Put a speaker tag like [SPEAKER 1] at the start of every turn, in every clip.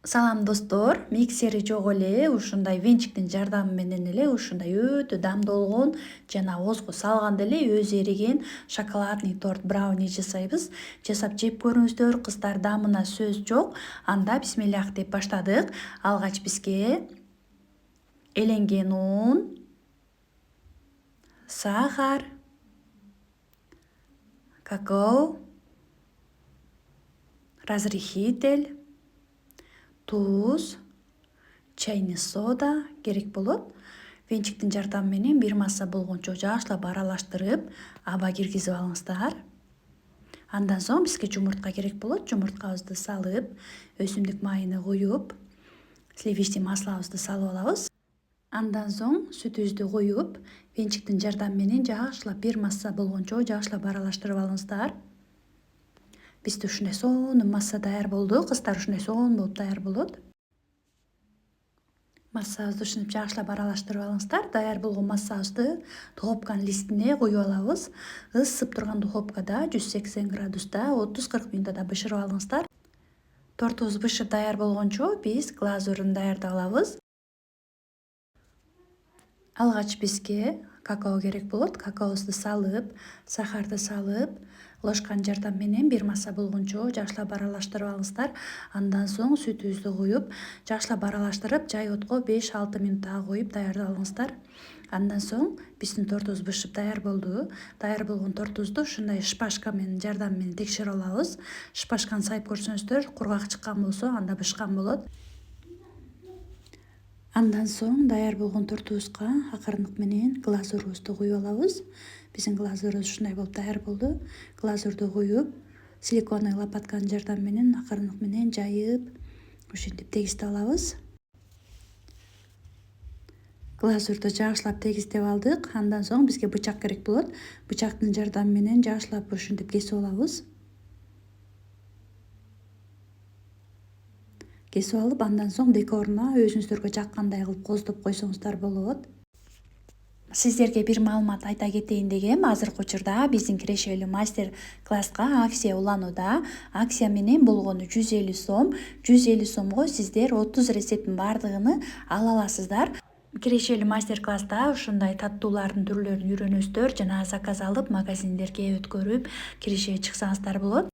[SPEAKER 1] Салам достор, миксери жок эле ушундай венчиктин жардамы менен эле ушундай өтө дамдолгон жана оозго салганда эле өзү эриген шоколадный торт брауни жасайбыз. Жасап жеп көрүңүздөр, кыздар, дамына сөз жок. Анда бисмиллах деп баштадык. Алгач бизге эленген ун, сахар, какао, разрыхитель, туз, чайный сода керек болот. Венчиктин жардамы менен бир масса болгончо жакшылап аралаштырып, аба киргизип алыңыздар. Андан соң бизге жумуртка керек болот. Жумурткабызды салып, өсүмдүк майыны куюп, сливочный маслобузду салып алабыз. Андан соң сүтүбүздү куюп, венчиктин жардамы менен жакшылап бир масса болгончо жакшылап аралаштырып алыңыздар. Бизде ушундай сонун масса даяр болду. Кыздар, ушундай сонун болуп даяр болот. Массабызды ушинтип жакшылап аралаштырып алыңыздар. Даяр болгон массабызды духовканын листине куюп алабыз. Ысып турган духовкада 180 градуста 30-40 минутада бышырып алыңыздар. Тортубуз бышып даяр болгончо биз глазурун даярдап алабыз. Алгач бизге какао керек болот. Какаобузду салып, сахарды салып, ложканын жардамы менен бир масса болгончо жакшылап аралаштырып алыңыздар. Андан соң сүтүбүздү куюп, жакшылап аралаштырып, жай отко 5-6 минутта коюп даярдап алыңыздар. Андан соң биздин тортубуз бышып даяр болду. Даяр болгон тортубузду ушундай шпажка менен жардамы менен текшерип алабыз. Шпажканы сайып көрсөңүздөр, кургак чыккан болсо, анда бышкан болот. Андан соң даяр болгон тортубузга акырындык менен глазурубузду куюп алабыз. Биздин глазурубуз ушундай болуп даяр болду. Глазурду куюп, силиконовый лопатканын жардамы менен акырындык менен жайып, ушинтип тегизтеп алабыз. Глазурду жакшылап тегиздеп алдык. Андан соң бизге бычак керек болот. Бычактын жардамы менен жакшылап ушинтип кесип алабыз. Кесип алып, андан соң декоруна өзүңүздөргө жаккандай кылып коздоп койсоңуздар болот. Сиздерге бир маалымат айта кетейин дегем. Азыркы учурда биздин кирешелүү мастер класска акция уланууда. Акция менен болгону 150 сом. 150 сомго сиздер 30 рецептин бардыгын ала аласыздар. Кирешелүү мастер класста ушундай таттуулардын түрлөрүн үйрөнөсүздөр жана заказ алып магазиндерге өткөрүп киреше чыксаңыздар болот.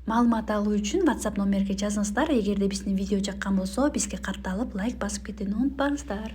[SPEAKER 1] Маалымат алуу үчүн WhatsApp номерге жазыңыздар. Эгерде биздин видео жаккан болсо, бизге катталып лайк басып кетүүнү унутпаңыздар.